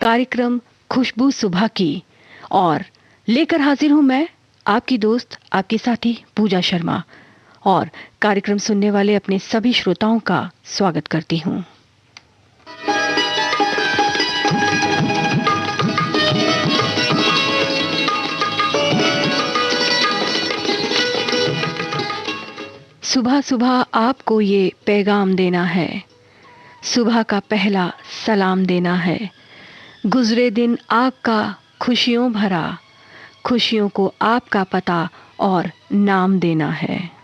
कार्यक्रम खुशबू सुबह की। और लेकर हाजिर हूं मैं, आपकी दोस्त, आपकी साथी पूजा शर्मा। और कार्यक्रम सुनने वाले अपने सभी श्रोताओं का स्वागत करती हूं। सुबह सुबह आपको ये पैगाम देना है, सुबह का पहला सलाम देना है। गुजरे दिन आपका खुशियों भरा, खुशियों को आपका पता और नाम देना है।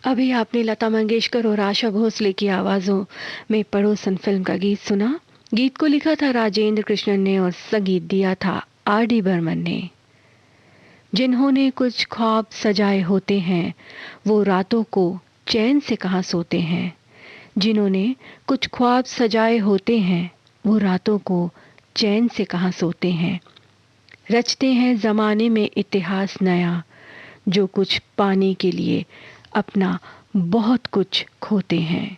अभी आपने लता मंगेशकर और आशा भोसले की आवाज़ों में पड़ोसन फिल्म का गीत सुना। गीत को लिखा था राजेंद्र कृष्णन ने और संगीत दिया था आर डी बर्मन ने। जिन्होंने कुछ ख्वाब सजाए होते हैं वो रातों को चैन से कहाँ सोते हैं। जिन्होंने कुछ ख्वाब सजाए होते हैं वो रातों को चैन से कहाँ सोते हैं। रचते हैं ज़माने में इतिहास नया, जो कुछ पाने के लिए अपना बहुत कुछ खोते हैं।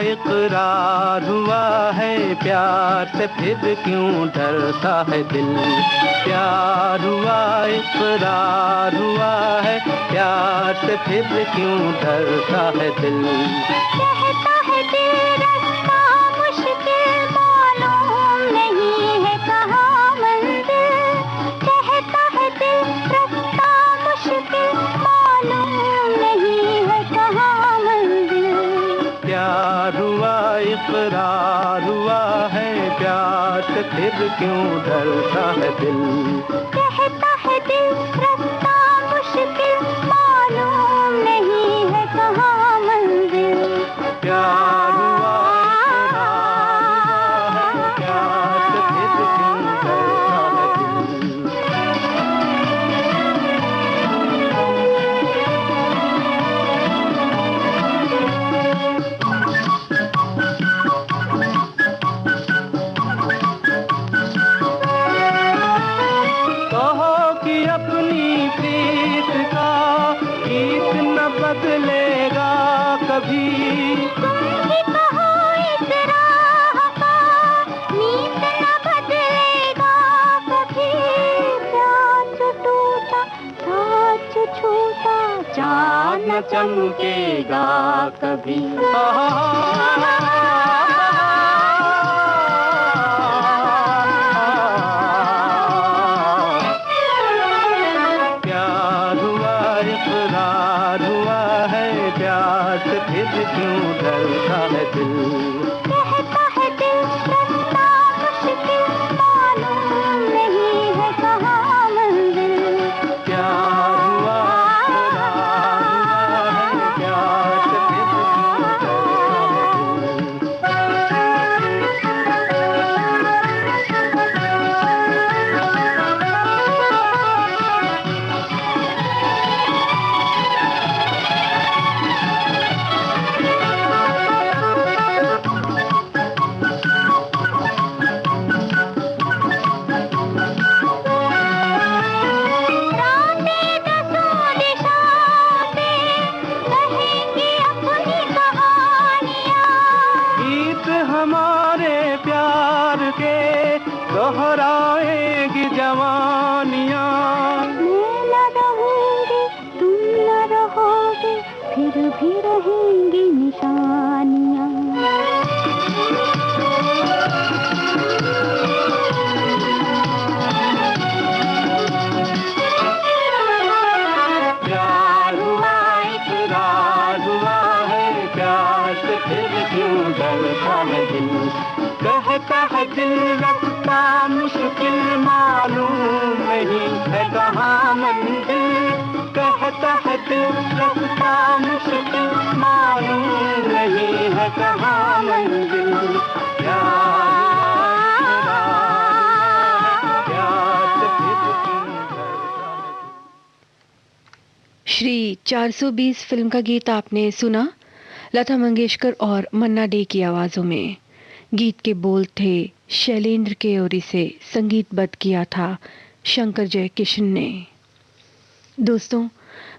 इकरार हुआ है, प्यार से फिर क्यों डरता है दिल। प्यार हुआ इकरार हुआ है, प्यार से फिर क्यों डरता है दिल। कहता है दिल रास्ता मुश्किल मालूम नहीं है कहाँ मंजिल। कहता है दिल रास्ता मुश्किल मालूम नहीं है कहाँ मंजिल। प्यार हुआ इकरार हुआ है, प्यार से फिर क्यों डरता है दिल। कहता है दिल रास्ता मुश्किल मालूम नहीं है कहाँ मंजिल। प्यार हुआ इकरार हुआ है, प्यार से फिर क्यों डरता है दिल। अपनी प्रीत का गीत न बदलेगा कभी। तुम भी कहो इस राह का नीत न बदलेगा कभी। प्यार जो टूटा साथ जो छूटा चाँद न चमकेगा कभी। फिर क्यों डरता है दिल। कहता है दिल रास्ता मुश्किल मालूम नहीं है कहाँ मंजिल। प्यार हुआ इकरार हुआ है, प्यार से फिर क्यों डरता दोहराएगी जवानियाँ। मैं न रहूंगी तुम न रहोगे फिर भी रहेंगी निशानियाँ। प्यार हुआ इकरार हुआ है, प्यार से फिर क्यों डरता है दिल। कहता है दिल रास्ता मुश्किल मालूम नहीं है कहाँ मंजिल। कहता है दिल रास्ता मुश्किल मालूम नहीं है कहाँ मंजिल। श्री 420 फिल्म का गीत आपने सुना, लता मंगेशकर और मन्ना डे की आवाज़ों में। गीत के बोल थे शैलेंद्र के और इसे संगीतबद्ध किया था शंकर जयकिशन ने। दोस्तों,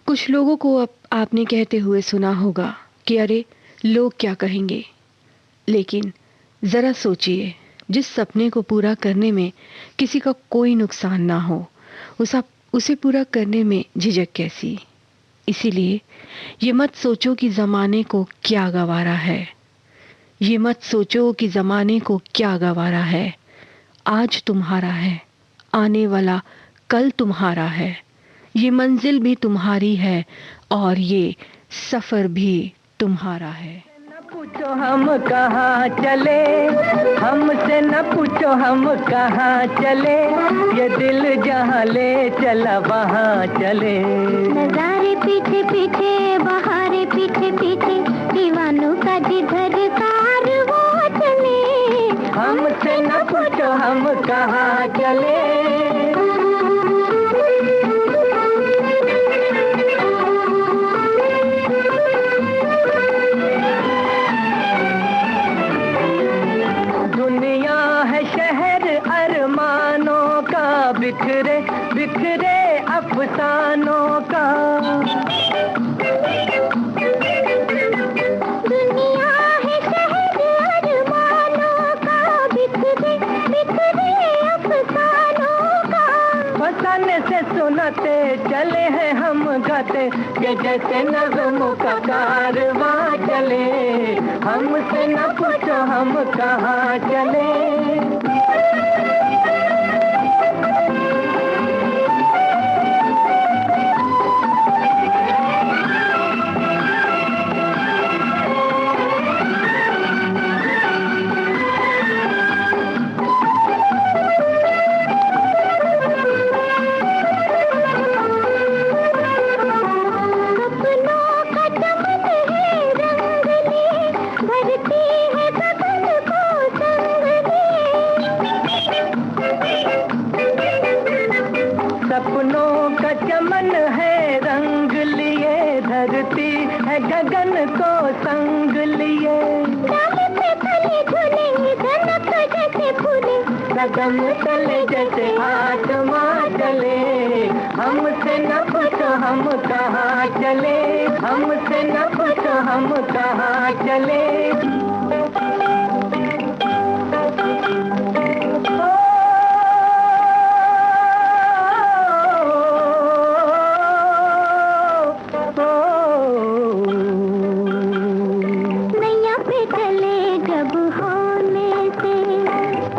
कुछ लोगों को अब आपने कहते हुए सुना होगा कि अरे लोग क्या कहेंगे, लेकिन ज़रा सोचिए, जिस सपने को पूरा करने में किसी का कोई नुकसान ना हो, उसे पूरा करने में झिझक कैसी। इसीलिए ये मत सोचो कि ज़माने को क्या गवारा है, ये मत सोचो कि ज़माने को क्या गवारा है। आज तुम्हारा है, आने वाला कल तुम्हारा है, ये मंजिल भी तुम्हारी है और ये सफ़र भी तुम्हारा है। न पूछो हम कहाँ चले, हमसे न पूछो हम कहाँ चले, ये दिल जहाँ ले चला वहाँ चले। नजारे पीछे पीछे, बहारे पीछे पीछे, दीवानों का जिधर कारवां चले। हमसे न पूछो हम कहाँ चले। बिखरे बिखरे अफसानों का, दुनिया है शहर अरमानों का, बिखरे बिखरे अफसानों का। फसाने से सुनाते चले हैं हम गाते, कि जैसे नज़्मों का कारवां चले। हमसे न पूछो हम कहाँ चले। सपनों का चमन है रंग लिए, धरती है गगन को संग लिए। कदम तले जैसे आसमां चले। हमसे न पूछो हम कहाँ चले, हमसे न पूछो हम कहाँ चले।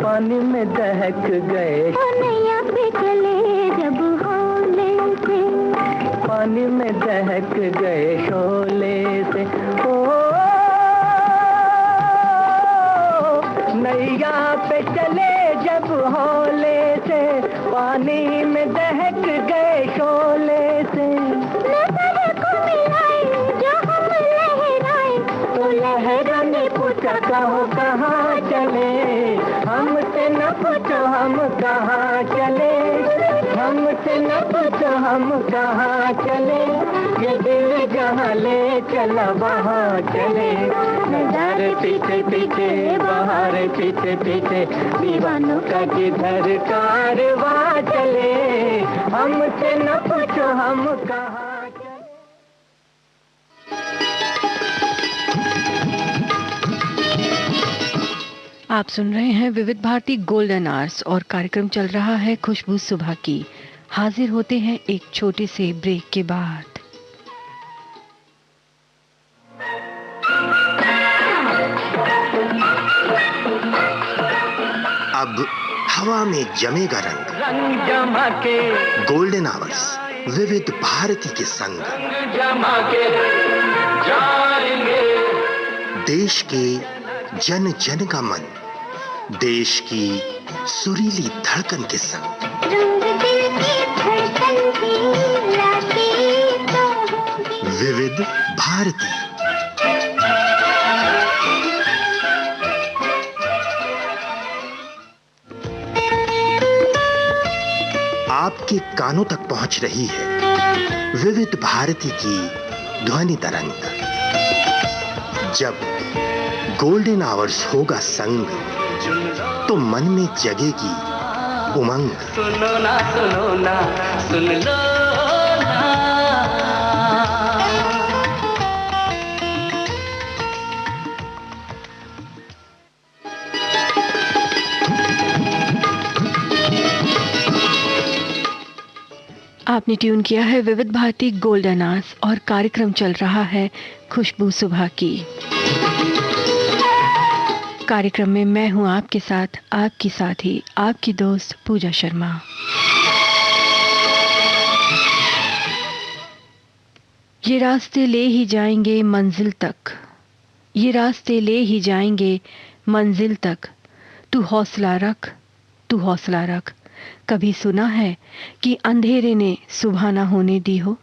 पानी में दहक गए, नैया पे चले जब होले से, पानी में दहक गए शोले से। ओ नैया पे चले जब होले से, पानी में दहक गए शोले से। नजर को मिलाए जो हम लहराए, तो लहरों ने पूछा कहो कहाँ चले। हमसे न पूछो हम कहाँ चले, हमसे न पूछो हम कहाँ चले, ये दिल जहाँ ले चला वहाँ चले। नज़ारे पीछे पीछे, बहारे पीछे पीछे, दीवानों का जिधर कारवां चले। हमसे न पूछो हम कहाँ। आप सुन रहे हैं विविध भारती गोल्डन आवर्स और कार्यक्रम चल रहा है खुशबू सुबह की। हाजिर होते हैं एक छोटे से ब्रेक के बाद। अब हवा में जमेगा रंग, रंग जमा के गोल्डन आवर्स विविध भारती के संग। जमा के जाएंगे देश के जन जन का मन, देश की सुरीली धड़कन के संग। रंग दिल की धड़कन की लाके तो होगी विविध भारती। आपके कानों तक पहुंच रही है विविध भारती की ध्वनि तरंग। जब गोल्डन आवर्स होगा संग, तो मन में जगेगी उमंग। सुनो ना सुनो ना सुन लो ना। आपने ट्यून किया है विविध भारती गोल्डन आवर्स और कार्यक्रम चल रहा है खुशबू सुबह की। कार्यक्रम में मैं हूं आपके साथ, आपकी साथी, आपकी दोस्त पूजा शर्मा। ये रास्ते ले ही जाएंगे मंजिल तक, ये रास्ते ले ही जाएंगे मंजिल तक, तू हौसला रख, तू हौसला रख। कभी सुना है कि अंधेरे ने सुबह ना होने दी हो?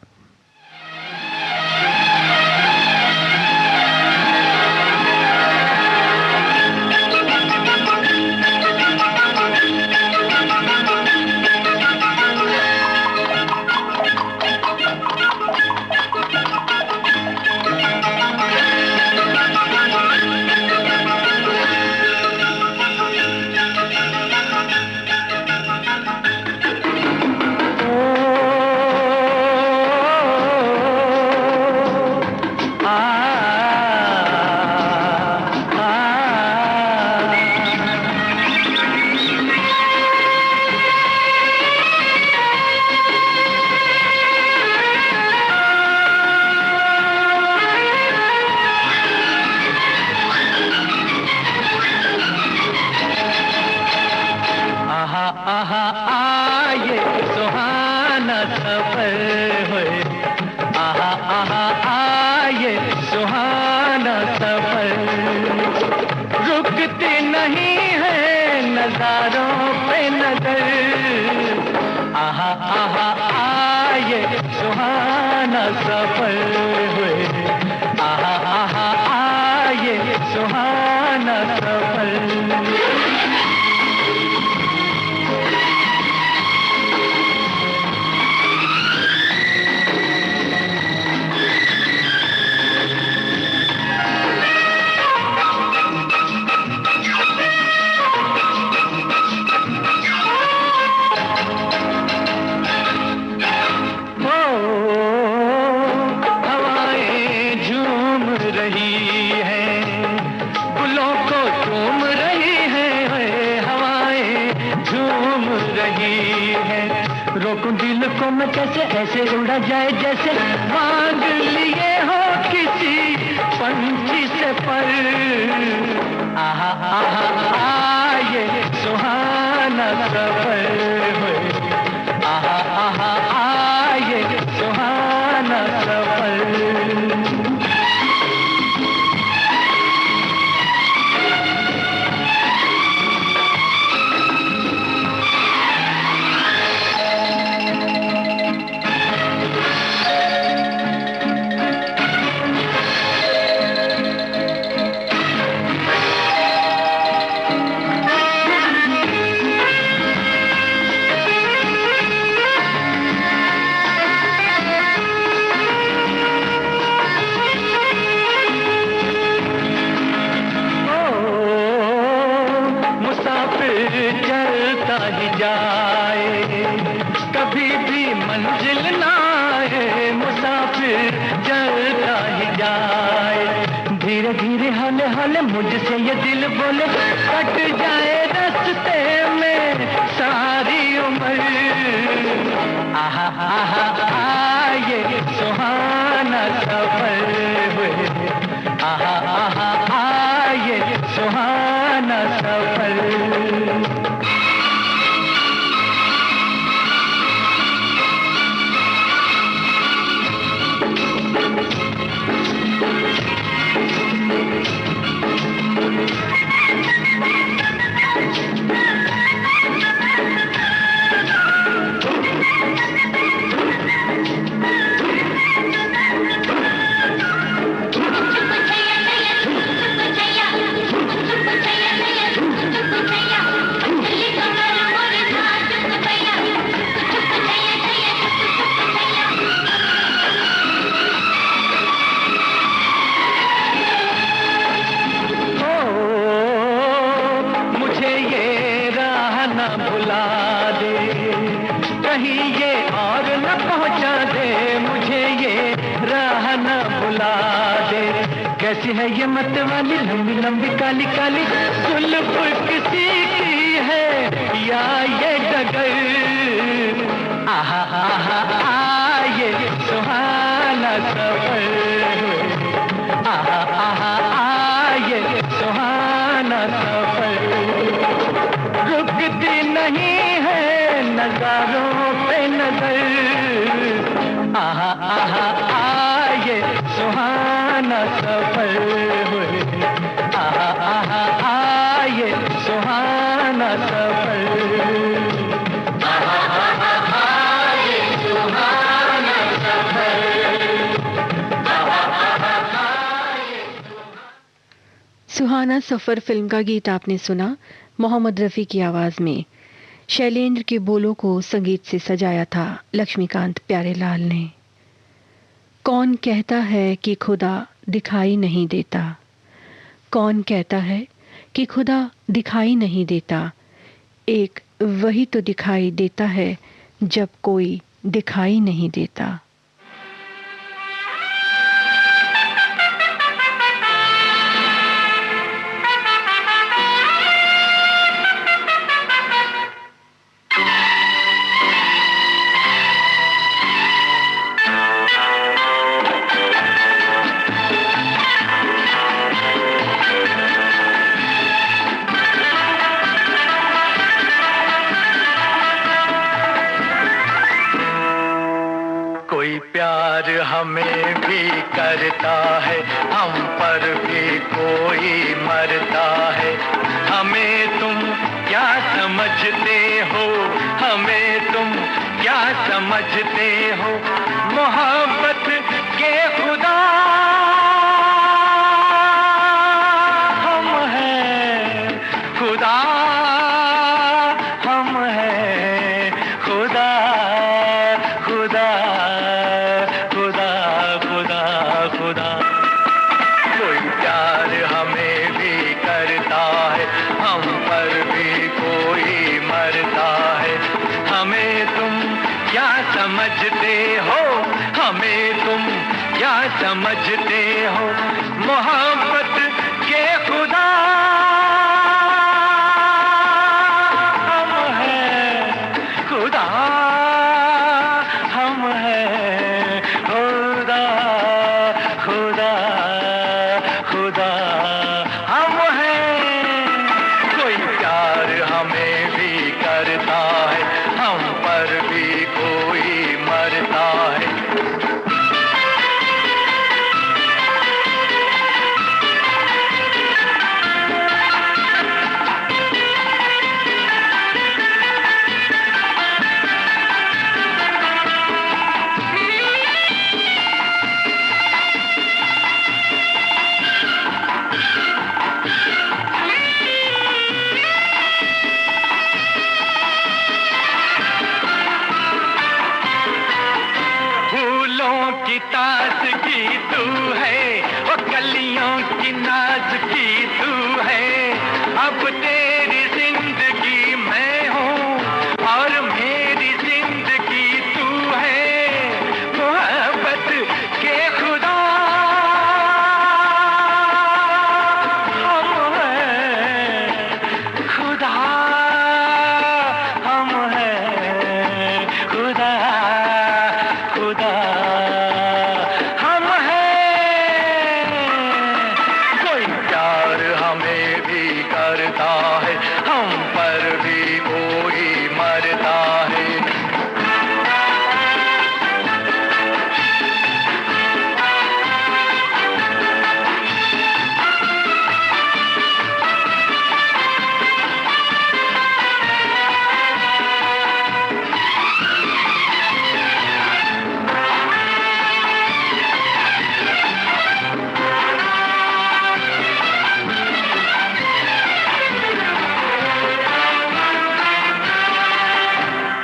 कैसी है ये मत वाली लंबी लंबी काली काली जुल्फ किसी की है या ये डगर आहा आहा नहीं है नजारों पे नजर। आहा आहा ये सुहाना सफर हुए। आहा आहा ये सुहाना सफर। आहा आहा ये सुहाना सफर। सुहाना सफर फिल्म का गीत आपने सुना मोहम्मद रफ़ी की आवाज में। शैलेंद्र के बोलों को संगीत से सजाया था लक्ष्मीकांत प्यारेलाल ने। कौन कहता है कि खुदा दिखाई नहीं देता, कौन कहता है कि खुदा दिखाई नहीं देता, एक वही तो दिखाई देता है जब कोई दिखाई नहीं देता। प्यार हमें भी करता है, हम पर भी कोई मरता है। हमें तुम क्या समझते हो, हमें तुम क्या समझते हो, मोहब्बत के खुदा हम हैं, खुदा हम हैं, खुदा खुदा खुदा खुदा खुदा। कोई प्यार हमें भी करता है, हम पर भी कोई मरता है। हमें तुम क्या समझते हो, हमें तुम क्या समझते हो, मोहब्बत के खुदा हम हैं, खुदा हम हैं, खुदा खुदा खुदा हम हैं। कोई प्यार हमें भी करता है, हम पर भी कोई मरता है। की ताज़गी तू है, वो कलियों की नाज़गी तू है। अब तेरी जिंदगी मैं हूँ और मेरी जिंदगी तू है। मोहब्बत के खुदा हम हैं, खुदा हम हैं, खुदा खुदा हम हैं। कोई प्यार हमें भी करता है, हम पर भी कोई मरता है।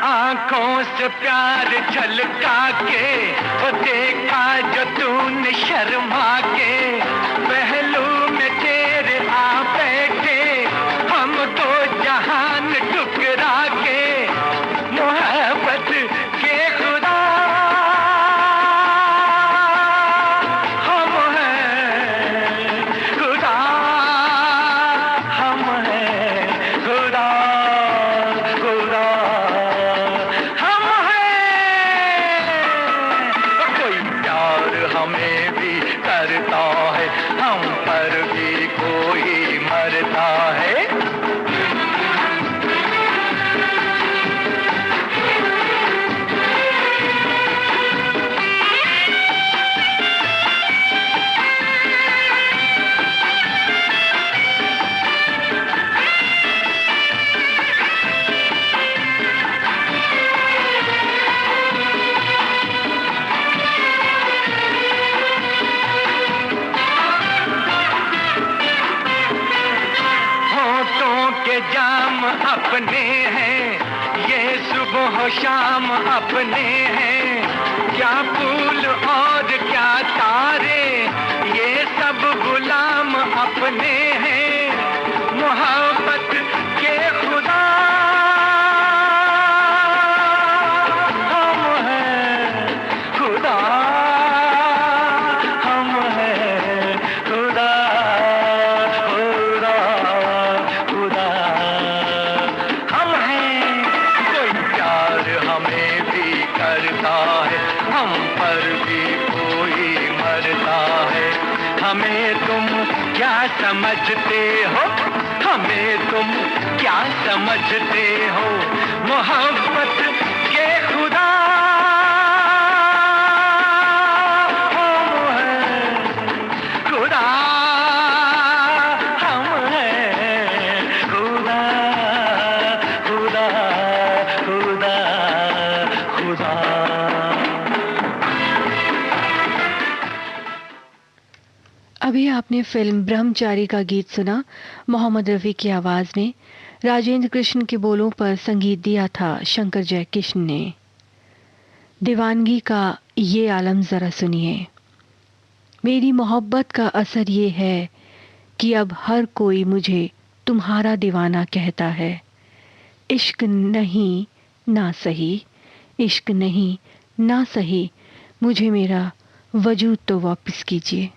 आँखों से प्यार झलका के वो देखा जो तूने शर्मा के, पहलू में तेरे आ बैठे हम तो जहान ठुकरा के। मोहब्बत के खुदा हम हैं, खुदा हम हैं, खुदा खुदा हम हैं। कोई प्यार हमें भी करता है, हम पर भी कोई मरता है। जाम अपने हैं, ये सुबह शाम अपने हैं, क्या फूल और क्या तारे, ये सब गुलाम अपने हैं, मोहब्बत के खुदा हम हैं, खुदा हम हैं, खुदा खुदा खुदा हम हैं। कोई प्यार हमें भी करता है, हम पर भी कोई मरता है, हमें तुम क्या समझते हो, हमें तुम क्या समझते हो, मोहब्बत के खुदा हम हैं, खुदा हम हैं, खुदा खुदा खुदा खुदा। अभी आपने फिल्म ब्रह्मचारी का गीत सुना मोहम्मद रफ़ी की आवाज़ में। राजेंद्र कृष्ण के बोलों पर संगीत दिया था शंकर जयकिशन ने। दीवानगी का ये आलम ज़रा सुनिए। मेरी मोहब्बत का असर ये है कि अब हर कोई मुझे तुम्हारा दीवाना कहता है। इश्क नहीं ना सही, इश्क नहीं ना सही, मुझे मेरा वजूद तो वापस कीजिए।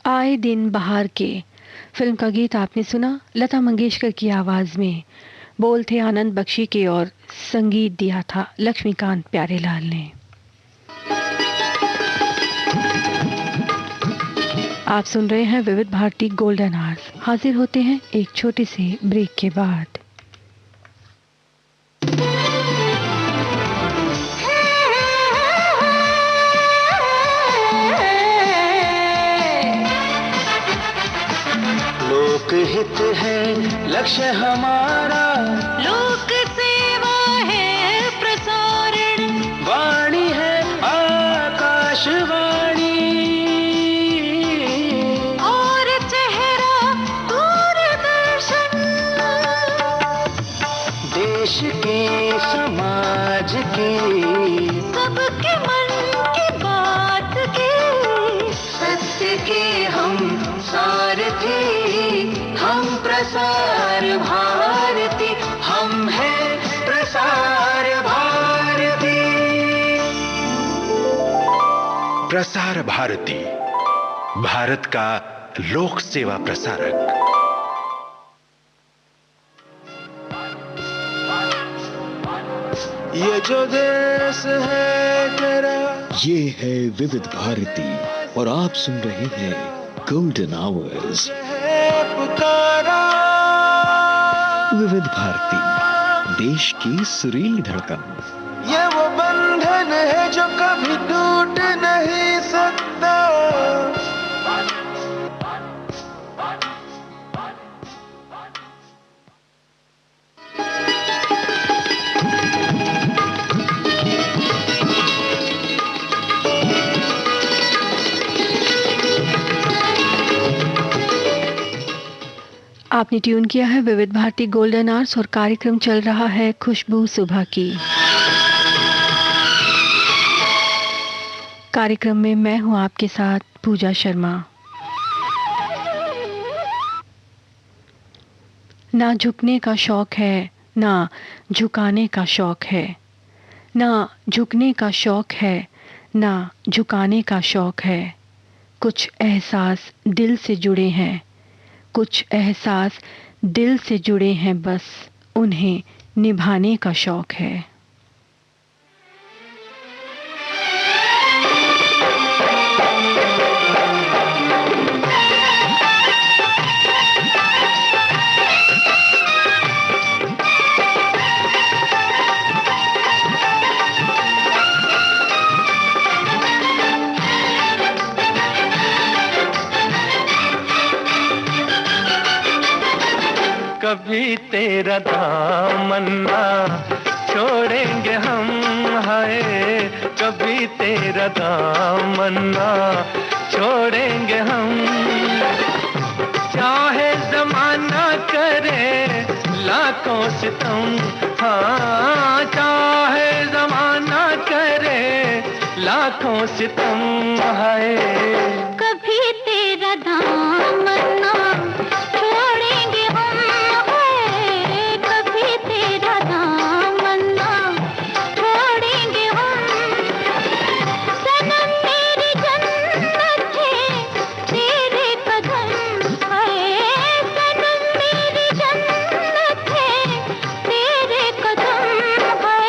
आए दिन बहार के फिल्म का गीत आपने सुना लता मंगेशकर की आवाज़ में। बोल थे आनंद बख्शी के और संगीत दिया था लक्ष्मीकांत प्यारेलाल ने। आप सुन रहे हैं विविध भारती गोल्डन आवर्स। हाजिर होते हैं एक छोटे से ब्रेक के बाद। लोकहित है लक्ष्य हमारा, लोक सेवा है प्रसारण, वाणी है आकाशवाणी, और चेहरा दूरदर्शन। देश के समाज के सबके मन की बात के, सत्य के हम सारथी, हम प्रसार भारती, हम हैं प्रसार भारती। प्रसार भारती, भारत का लोक सेवा प्रसारक। ये जो देश है तेरा, ये है विविध भारती और आप सुन रहे हैं गोल्डन आवर्स। पुकारा विविध भारती, देश की सुरीली धड़कन। ये वो बंधन है जो कभी टूट नहीं सकता। आपने ट्यून किया है विविध भारती गोल्डन आवर्स और कार्यक्रम चल रहा है खुशबू सुबह की। कार्यक्रम में मैं हूं आपके साथ पूजा शर्मा। ना झुकने का शौक है, ना झुकाने का शौक है, ना झुकने का शौक है, ना झुकाने का शौक है। कुछ एहसास दिल से जुड़े हैं, कुछ एहसास दिल से जुड़े हैं, बस उन्हें निभाने का शौक है। कभी तेरा दामन ना छोड़ेंगे हम, हाय कभी तेरा दामन ना छोड़ेंगे हम। चाहे जमाना करे लाखों सितम, हाँ चाहे जमाना करे लाखों सितम, हाय कभी तेरा दामन ना छोड़ेंगे हम, है कभी तेरा दामन ना छोड़ेंगे हम। सनम मेरी जन्नत है तेरे कदम, है सनम मेरी जन्नत है तेरे कदम, है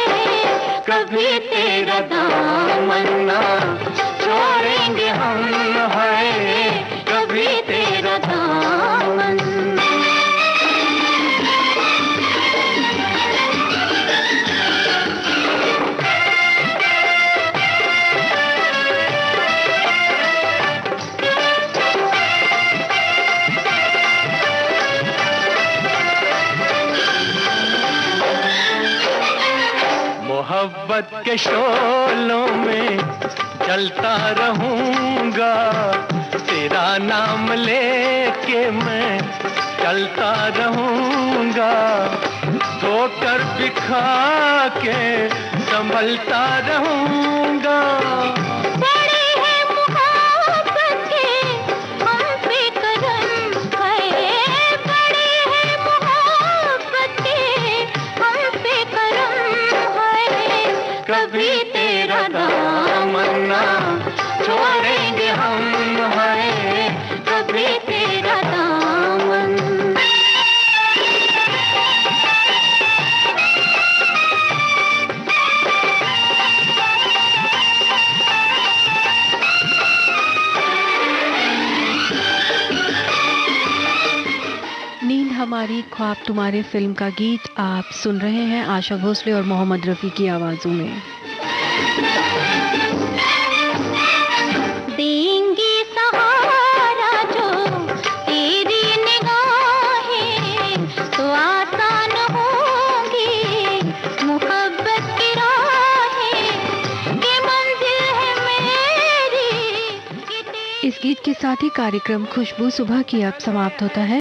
कभी तेरा दामन ना छोड़ेंगे हम, है कभी तेरा दामन। मोहब्बत के शोलों में जलता रहूंगा, तेरा नाम लेके मैं चलता रहूंगा। धोकर बिखा के संभलता रहूंगा। बड़े हैं मोहब्बत के हम पे करम, है बड़े हैं मोहब्बत के हम पे करम, है कभी तेरा दामन ना छोड़ेंगे हम, है तारीख ख्वाब तुम्हारे फिल्म का गीत आप सुन रहे हैं आशा भोसले और मोहम्मद रफ़ी की आवाज़ों में। देंगे सहारा जो तेरी निगाहें तो आसान होंगी मोहब्बत की राहें, ये मंजिल है मेरी। इस गीत के साथ ही कार्यक्रम खुशबू सुबह की अब समाप्त होता है।